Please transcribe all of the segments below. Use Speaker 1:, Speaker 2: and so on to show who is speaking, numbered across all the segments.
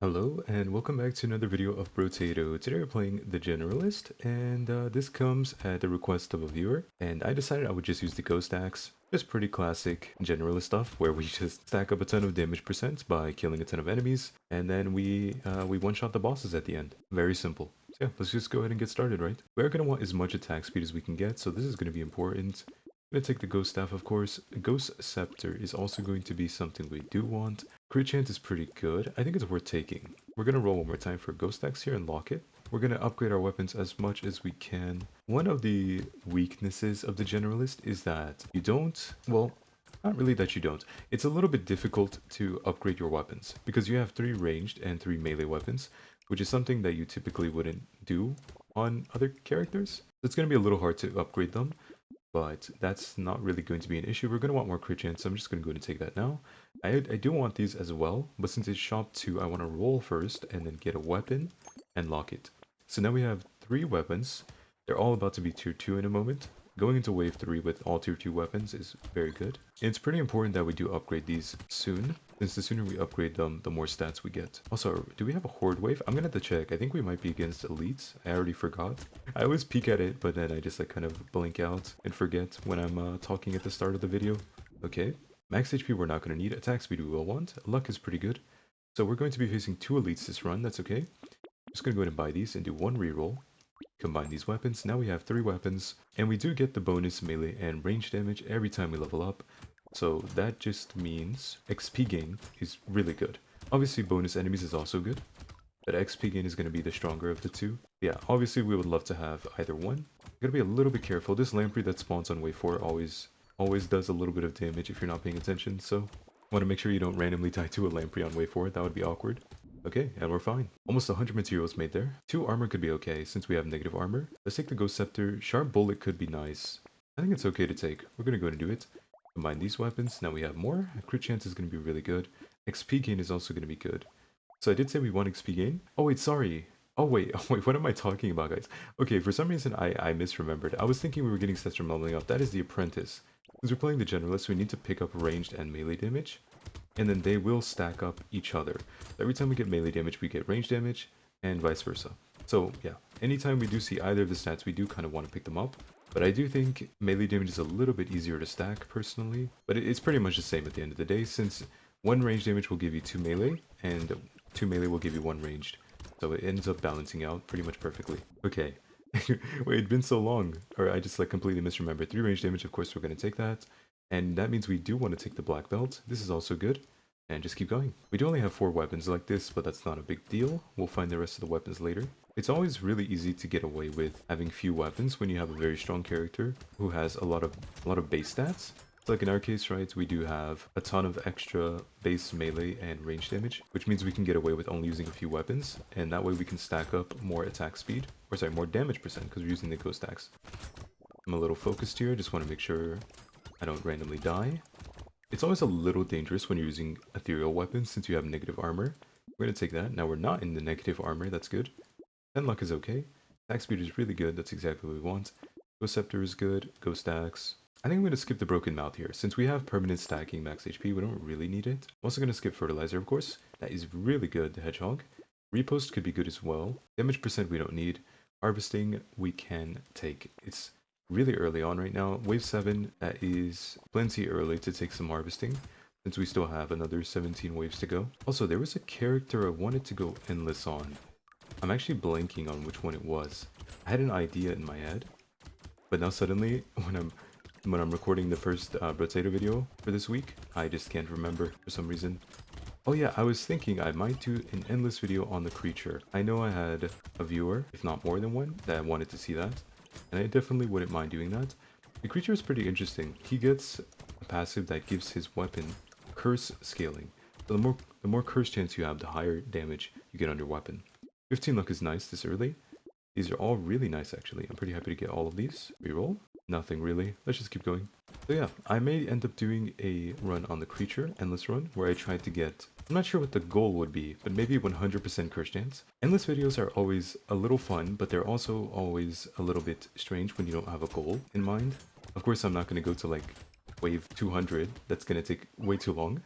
Speaker 1: Hello and welcome back to another video of Brotato. Today we're playing the Generalist and this comes at the request of a viewer, and I decided I would just use the ghost axe. Just pretty classic Generalist stuff where we just stack up a ton of damage percent by killing a ton of enemies, and then we one-shot the bosses at the end. Very simple. So yeah, let's just go ahead and get started, right? We're going to want as much attack speed as we can get, so this is going to be important. I'm going to take the Ghost Staff, of course. Ghost Scepter is also going to be something we do want. Crit chance is pretty good. I think it's worth taking. We're going to roll one more time for Ghost Axe here and lock it. We're going to upgrade our weapons as much as we can. One of the weaknesses of the Generalist is that you don't, well, not really that you don't. It's a little bit difficult to upgrade your weapons because you have 3 ranged and 3 melee weapons, which is something that you typically wouldn't do on other characters. It's going to be a little hard to upgrade them, but that's not really going to be an issue. We're going to want more crit chance, so I'm just going to go ahead and take that now. I do want these as well, but since it's shop 2, I want to roll first and then get a weapon and lock it. So now we have 3 weapons. They're all about to be tier 2 in a moment. Going into wave 3 with all tier 2 weapons is very good. And it's pretty important that we do upgrade these soon, since the sooner we upgrade them, the more stats we get. Also, do we have a horde wave? I'm gonna have to check. I think we might be against elites. I already forgot. I always peek at it, but then I just like kind of blink out and forget when I'm talking at the start of the video. Okay, max HP we're not gonna need. Attack speed we will want. Luck is pretty good. So we're going to be facing 2 elites this run. That's okay. I'm just gonna go ahead and buy these and do 1 reroll. Combine these weapons. Now we have 3 weapons, and we do get the bonus melee and range damage every time we level up. So that just means XP gain is really good. Obviously bonus enemies is also good, but XP gain is going to be the stronger of the two. Yeah, obviously we would love to have either one. Gotta be a little bit careful. This lamprey that spawns on wave 4 always does a little bit of damage if you're not paying attention, so want to make sure you don't randomly die to a lamprey on wave 4. That would be awkward. Okay, and we're fine. Almost 100 materials made there. 2 armor could be okay, since we have negative armor. Let's take the Ghost Scepter. Sharp Bullet could be nice. I think it's okay to take. We're going to go ahead and do it. Combine these weapons. Now we have more. Crit chance is going to be really good. XP gain is also going to be good. So I did say we want XP gain. Oh wait, sorry. Oh wait, what am I talking about, guys? Okay, for some reason I misremembered. I was thinking we were getting stats from leveling up. That is the Apprentice. Since we're playing the Generalist, we need to pick up ranged and melee damage, and then they will stack up each other. Every time we get melee damage, we get range damage, and vice versa. So yeah, anytime we do see either of the stats, we do kind of want to pick them up. But I do think melee damage is a little bit easier to stack, personally. But it's pretty much the same at the end of the day, since 1 range damage will give you 2 melee, and 2 melee will give you 1 ranged. So it ends up balancing out pretty much perfectly. Okay. Wait, it's been so long. Or I just like completely misremembered. 3 range damage, of course we're going to take that. And that means we do want to take the black belt. This is also good. And just keep going. We do only have 4 weapons like this, but that's not a big deal. We'll find the rest of the weapons later. It's always really easy to get away with having few weapons when you have a very strong character who has a lot of base stats. So like in our case, right, we do have a ton of extra base melee and range damage, which means we can get away with only using a few weapons, and that way we can stack up more attack speed, or sorry, more damage percent, because we're using the ghost axe. I'm a little focused here, just want to make sure I don't randomly die. It's always a little dangerous when you're using ethereal weapons since you have negative armor. We're going to take that. Now we're not in the negative armor, that's good. 10 luck is okay. Attack speed is really good, that's exactly what we want. Ghost Scepter is good, Ghost Axe. I think I'm going to skip the Broken Mouth here. Since we have permanent stacking max HP, we don't really need it. I'm also going to skip Fertilizer, of course. That is really good, the Hedgehog. Repost could be good as well. Damage percent we don't need. Harvesting we can take. It's really early on right now. Wave 7, that is plenty early to take some harvesting, since we still have another 17 waves to go. Also, there was a character I wanted to go endless on. I'm actually blanking on which one it was. I had an idea in my head, but now suddenly, when I'm recording the first Brotato video for this week, I just can't remember for some reason. Oh yeah, I was thinking I might do an endless video on the creature. I know I had a viewer, if not more than one, that wanted to see that, and I definitely wouldn't mind doing that. The creature is pretty interesting. He gets a passive that gives his weapon curse scaling. So the more curse chance you have, the higher damage you get on your weapon. 15 luck is nice this early. These are all really nice actually. I'm pretty happy to get all of these. Reroll. Nothing really. Let's just keep going. So yeah, I may end up doing a run on the creature, endless run, where I try to get, I'm not sure what the goal would be, but maybe 100% curse chance. Endless videos are always a little fun, but they're also always a little bit strange when you don't have a goal in mind. Of course, I'm not going to go to like wave 200. That's going to take way too long.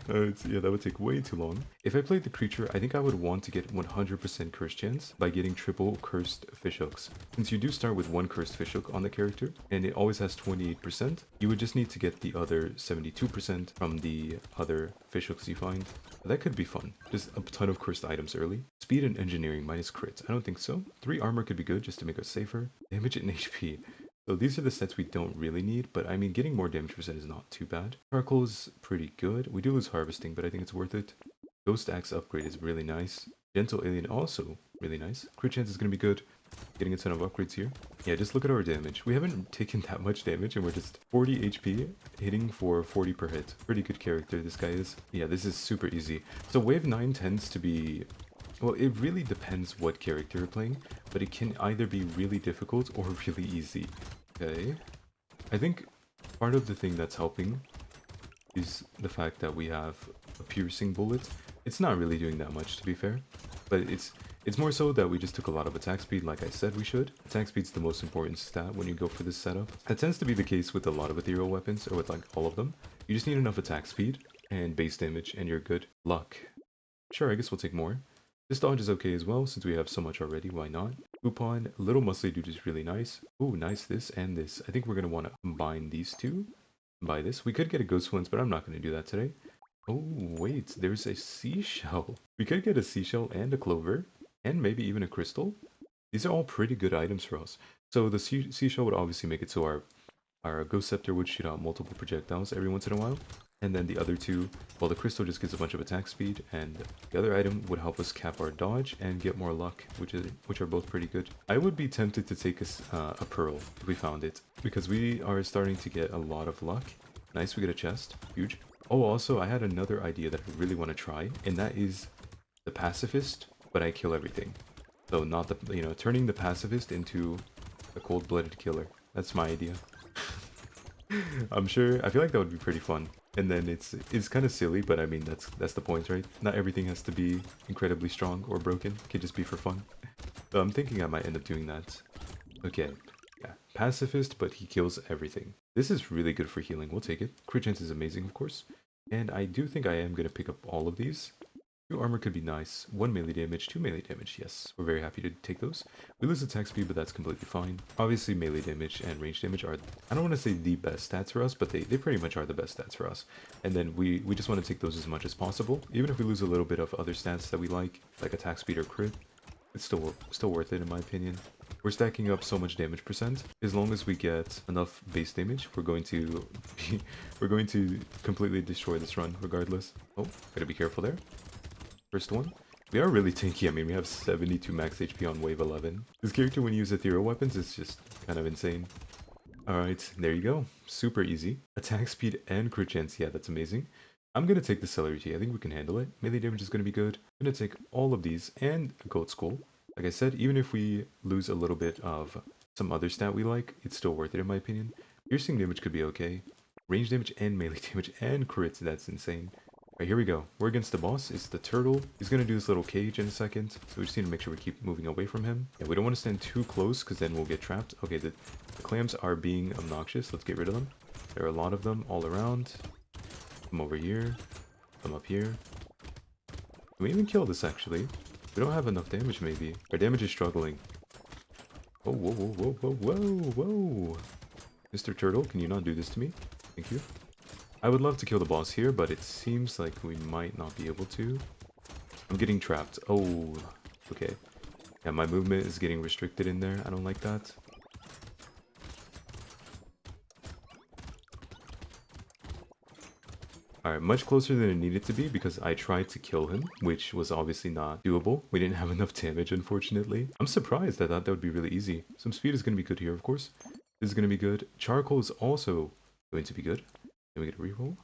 Speaker 1: Yeah, that would take way too long. If I played the creature, I think I would want to get 100% curse chance by getting triple cursed fishhooks. Since you do start with one cursed fishhook on the character, and it always has 28%, you would just need to get the other 72% from the other fishhooks you find. That could be fun. Just a ton of cursed items early. Speed and engineering minus crits. I don't think so. 3 armor could be good just to make us safer. Damage and HP. So these are the sets we don't really need, but I mean, getting more damage percent is not too bad. Charcoal is pretty good. We do lose harvesting, but I think it's worth it. Ghost Axe upgrade is really nice. Gentle Alien also really nice. Crit chance is going to be good. Getting a ton of upgrades here. Yeah, just look at our damage. We haven't taken that much damage, and we're just 40 HP, hitting for 40 per hit. Pretty good character this guy is. Yeah, this is super easy. So wave 9 tends to be... Well, it really depends what character you're playing, but it can either be really difficult or really easy. Okay. I think part of the thing that's helping is the fact that we have a piercing bullet. It's not really doing that much, to be fair, but it's more so that we just took a lot of attack speed, like I said we should. Attack speed's the most important stat when you go for this setup. That tends to be the case with a lot of ethereal weapons, or with like all of them. You just need enough attack speed and base damage, and you're good. Luck. Sure, I guess we'll take more. This dodge is okay as well, since we have so much already, why not? Coupon, little muscly dude is really nice. Ooh, nice this and this. I think we're going to want to combine these two. Buy this. We could get a ghost lens, but I'm not going to do that today. Oh, wait, there's a seashell. We could get a seashell and a clover, and maybe even a crystal. These are all pretty good items for us. So the seashell would obviously make it so our ghost scepter would shoot out multiple projectiles every once in a while. And then the other two, well, the crystal just gives a bunch of attack speed, and the other item would help us cap our dodge and get more luck, which are both pretty good. I would be tempted to take a pearl if we found it, because we are starting to get a lot of luck. Nice, we get a chest. Huge. Oh, also, I had another idea that I really want to try, and that is the pacifist, but I kill everything. So not the, turning the pacifist into a cold-blooded killer. That's my idea. I feel like that would be pretty fun. And then it's kind of silly, but I mean, that's the point, right? Not everything has to be incredibly strong or broken. It can just be for fun. So I'm thinking I might end up doing that. Okay, yeah. Pacifist, but he kills everything. This is really good for healing. We'll take it. Crit chance is amazing, of course. And I do think I am going to pick up all of these. 2 armor could be nice. 1 melee damage, 2 melee damage, yes. We're very happy to take those. We lose attack speed, but that's completely fine. Obviously, melee damage and range damage are, I don't want to say the best stats for us, but they pretty much are the best stats for us. And then we just want to take those as much as possible. Even if we lose a little bit of other stats that we like attack speed or crit, it's still worth it in my opinion. We're stacking up so much damage percent. As long as we get enough base damage, we're going to completely destroy this run regardless. Oh, gotta be careful there. First one. We are really tanky. I mean, we have 72 max HP on wave 11. This character, when you use ethereal weapons, is just kind of insane. Alright, there you go. Super easy. Attack speed and crit chance. Yeah, that's amazing. I'm going to take the celery tea. I think we can handle it. Melee damage is going to be good. I'm going to take all of these and a goat skull. Like I said, even if we lose a little bit of some other stat we like, it's still worth it in my opinion. Piercing damage could be okay. Range damage and melee damage and crits, that's insane. Alright, here we go. We're against the boss. It's the turtle. He's going to do this little cage in a second. So we just need to make sure we keep moving away from him. Yeah, we don't want to stand too close because then we'll get trapped. Okay, the clams are being obnoxious. Let's get rid of them. There are a lot of them all around. Come over here. Come up here. Can we even kill this actually? We don't have enough damage maybe. Our damage is struggling. Whoa, whoa, whoa, whoa, whoa, whoa, whoa. Mr. Turtle, can you not do this to me? Thank you. I would love to kill the boss here, but it seems like we might not be able to. I'm getting trapped. Oh, okay. Yeah, my movement is getting restricted in there. I don't like that. Alright, much closer than it needed to be because I tried to kill him, which was obviously not doable. We didn't have enough damage, unfortunately. I'm surprised. I thought that would be really easy. Some speed is going to be good here, of course. This is going to be good. Charcoal is also going to be good. Can we get a reroll?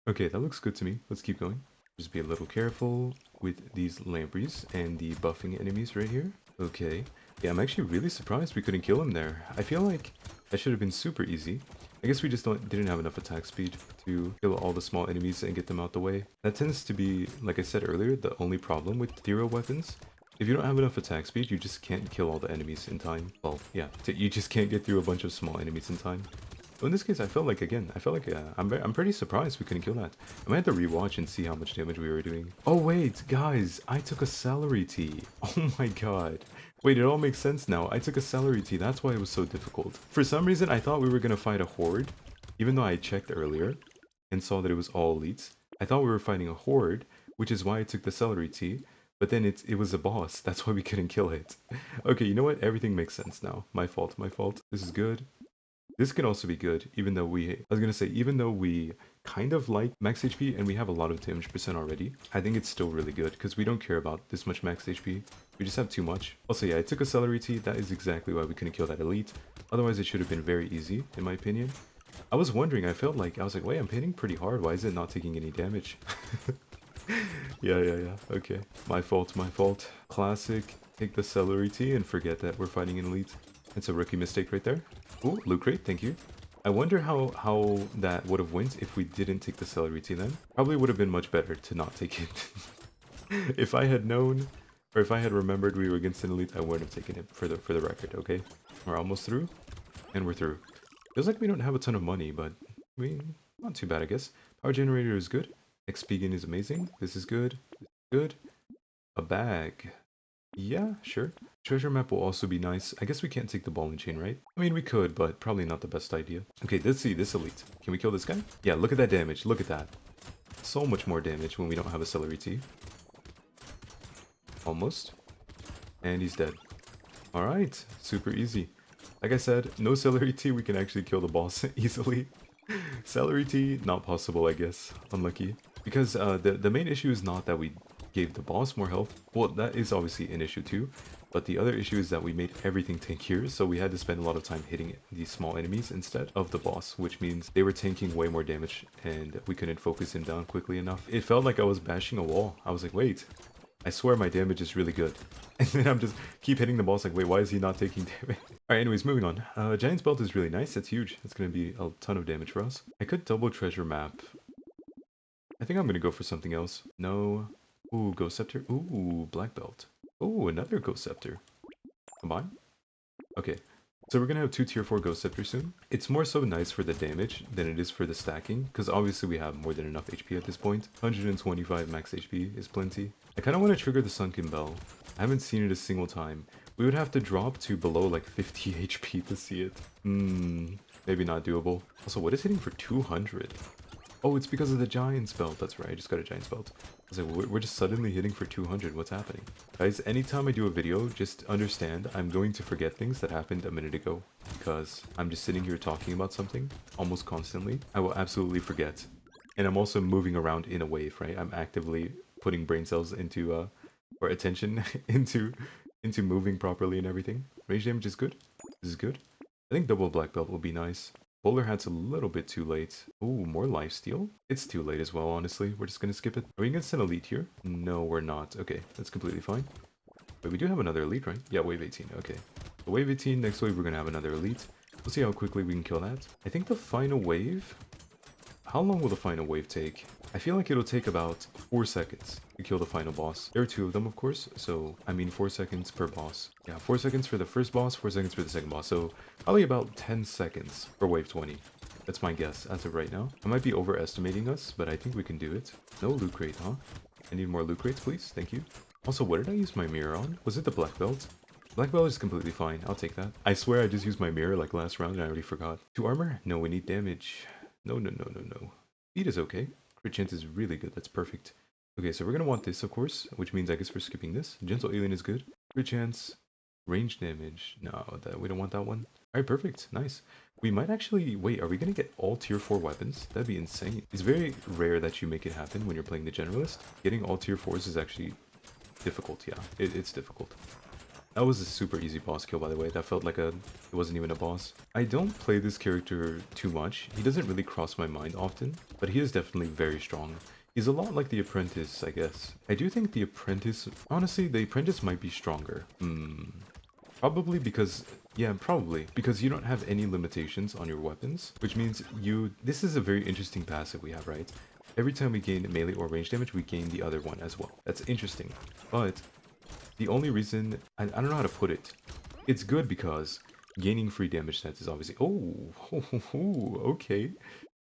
Speaker 1: Okay, that looks good to me. Let's keep going. Just be a little careful with these lampreys and the buffing enemies right here. Okay. Yeah, I'm actually really surprised we couldn't kill him there. I feel like that should have been super easy. I guess we just didn't have enough attack speed to kill all the small enemies and get them out the way. That tends to be, like I said earlier, the only problem with ethereal weapons. If you don't have enough attack speed, you just can't kill all the enemies in time. Well, yeah, you just can't get through a bunch of small enemies in time. So in this case, I felt like, again, I'm pretty surprised we couldn't kill that. I might have to rewatch and see how much damage we were doing. Oh wait, guys, I took a celery tea. Oh my god. Wait, it all makes sense now. I took a celery tea, that's why it was so difficult. For some reason, I thought we were gonna fight a horde, even though I checked earlier and saw that it was all elites. I thought we were fighting a horde, which is why I took the celery tea. But then it was a boss. That's why we couldn't kill it. Okay, you know what? Everything makes sense now. My fault, my fault. This is good. This can also be good, even though even though we kind of like max HP and we have a lot of damage percent already, I think it's still really good because we don't care about this much max HP. We just have too much. Also, yeah, I took a celery tea. That is exactly why we couldn't kill that elite. Otherwise, it should have been very easy, in my opinion. I was wondering, I was like, wait, I'm hitting pretty hard. Why is it not taking any damage? Yeah. Okay. My fault, my fault. Classic. Take the celery tea and forget that we're fighting an elite. It's a rookie mistake right there. Oh, loot crate, thank you. I wonder how that would have went if we didn't take the celery tea then. Probably would have been much better to not take it. If I had known, or if I had remembered we were against an elite, I wouldn't have taken it for the record, okay? We're almost through, and we're through. Feels like we don't have a ton of money, but I mean, not too bad, I guess. Power generator is good. XP gain is amazing. This is good. This is good. A bag. Yeah, sure. Treasure map will also be nice. I guess we can't take the ball and chain, right? I mean, we could, but probably not the best idea. Okay, let's see this elite. Can we kill this guy? Yeah, look at that damage. Look at that. So much more damage when we don't have a celery tea. Almost. And he's dead. Alright, super easy. Like I said, no celery tea, we can actually kill the boss easily. Celery tea, not possible, I guess. Unlucky. Because the main issue is not that we gave the boss more health. Well, that is obviously an issue too. But the other issue is that we made everything tankier, so we had to spend a lot of time hitting these small enemies instead of the boss, which means they were tanking way more damage and we couldn't focus him down quickly enough. It felt like I was bashing a wall. I was like, wait, I swear my damage is really good. And then I'm just keep hitting the boss like, wait, why is he not taking damage? Alright, anyways, moving on. Giant's Belt is really nice. It's huge. It's going to be a ton of damage for us. I could double treasure map. I think I'm going to go for something else. No. Ooh, Ghost Scepter. Ooh, Black Belt. Ooh, another Ghost Scepter. Combine? Okay. So we're going to have 2 tier 4 Ghost Scepters soon. It's more so nice for the damage than it is for the stacking, because obviously we have more than enough HP at this point. 125 max HP is plenty. I kind of want to trigger the Sunken Bell. I haven't seen it a single time. We would have to drop to below like 50 HP to see it. Maybe not doable. Also, what is hitting for 200? Oh, it's because of the Giant's Belt. That's right, I just got a Giant's Belt. I was like, we're just suddenly hitting for 200. What's happening? Guys, anytime I do a video, just understand I'm going to forget things that happened a minute ago. Because I'm just sitting here talking about something almost constantly. I will absolutely forget. And I'm also moving around in a wave, right? I'm actively putting brain cells into, or attention into moving properly and everything. Range damage is good. This is good. I think double black belt will be nice. Bowler hat's a little bit too late. Ooh, more lifesteal? It's too late as well, honestly. We're just gonna skip it. Are we against an elite here? No, we're not. Okay, that's completely fine. But we do have another elite, right? Yeah, wave 18. Okay. So wave 18, next wave we're gonna have another elite. We'll see how quickly we can kill that. I think the final wave... How long will the final wave take? I feel like it'll take about 4 seconds to kill the final boss. There are 2 of them, of course, so I mean 4 seconds per boss. Yeah, 4 seconds for the first boss, 4 seconds for the second boss, so probably about 10 seconds for wave 20. That's my guess as of right now. I might be overestimating us, but I think we can do it. No loot crate, huh? I need more loot crates, please. Thank you. Also, what did I use my mirror on? Was it the black belt? Black belt is completely fine. I'll take that. I swear I just used my mirror like last round and I already forgot. 2 armor? No, we need damage. No. Speed is okay. Crit chance is really good. That's perfect. Okay, so we're going to want this, of course, which means I guess we're skipping this. Gentle Alien is good. Crit chance. Range damage. No, we don't want that one. Alright, perfect. Nice. We might actually... Wait, are we going to get all tier 4 weapons? That'd be insane. It's very rare that you make it happen when you're playing the Generalist. Getting all tier 4s is actually difficult, yeah. It's difficult. That was a super easy boss kill, by the way. That felt like it wasn't even a boss. I don't play this character too much. He doesn't really cross my mind often, but he is definitely very strong. He's a lot like the Apprentice, I guess. I do think the Apprentice... Honestly, the Apprentice might be stronger. Probably because... Yeah, probably. Because you don't have any limitations on your weapons, which means you... This is a very interesting passive we have, right? Every time we gain melee or range damage, we gain the other one as well. That's interesting. But... the only reason, I don't know how to put it. It's good because, yeah, probably, because you don't have any limitations on your weapons, which means you, this is a very interesting passive we have, right? Every time we gain melee or range damage, we gain the other one as well. That's interesting. But, the only reason, I don't know how to put it. It's good because, yeah, probably, because you don't have any limitations on your weapons, which means you, this is a very interesting passive we have, right? Every time we gain melee or range damage, we gain the other one as well. That's interesting. But Gaining free damage stats is obviously... Oh, okay.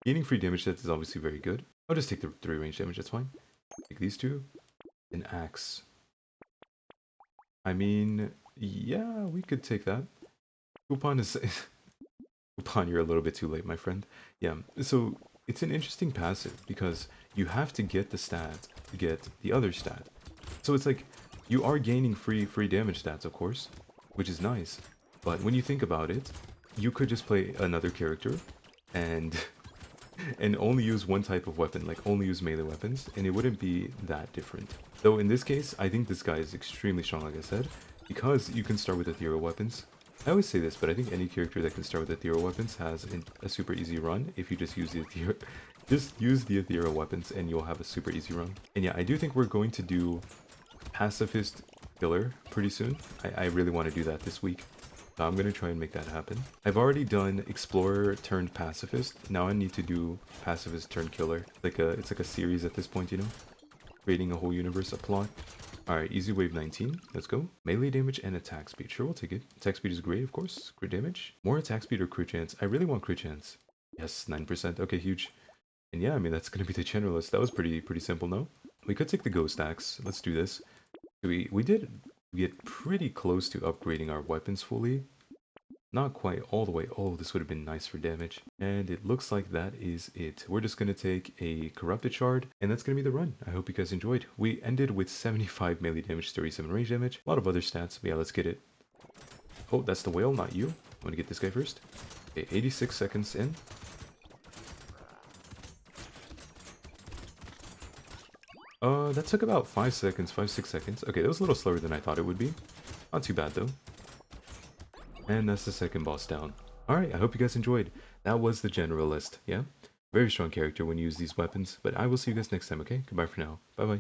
Speaker 1: Gaining free damage stats is obviously very good. I'll just take the 3 range damage, that's fine. Take these two. An axe. I mean, yeah, we could take that. Coupon is... Coupon, you're a little bit too late, my friend. Yeah, so it's an interesting passive because you have to get the stat to get the other stat. So it's like, you are gaining free damage stats, of course, which is nice. But when you think about it, you could just play another character and and only use one type of weapon, like only use melee weapons, and it wouldn't be that different. Though in this case, I think this guy is extremely strong, like I said, because you can start with ethereal weapons. I always say this, but I think any character that can start with ethereal weapons has a super easy run if you just use the ethereal, just use the ethereal weapons and you'll have a super easy run. And yeah, I do think we're going to do pacifist killer pretty soon. I really want to do that this week. So I'm going to try and make that happen. I've already done explorer turned pacifist. Now I need to do pacifist turned killer. It's like a series at this point, you know? Creating a whole universe, a plot. Alright, easy wave 19. Let's go. Melee damage and attack speed. Sure, we'll take it. Attack speed is great, of course. Crit damage. More attack speed or crit chance? I really want crit chance. Yes, 9%. Okay, huge. And yeah, I mean, that's going to be the generalist. That was pretty simple, no? We could take the ghost axe. Let's do this. We did get pretty close to upgrading our weapons fully. Not quite all the way. Oh, this would have been nice for damage. And it looks like that is it. We're just going to take a corrupted shard, and that's going to be the run. I hope you guys enjoyed. We ended with 75 melee damage, 37 range damage. A lot of other stats, but yeah, let's get it. Oh, that's the whale, not you. I'm going to get this guy first. Okay, 86 seconds in. That took about 5 seconds, 5-6 seconds. Okay, that was a little slower than I thought it would be. Not too bad, though. And that's the second boss down. Alright, I hope you guys enjoyed. That was the Generalist, yeah? Very strong character when you use these weapons, but I will see you guys next time, okay? Goodbye for now. Bye-bye.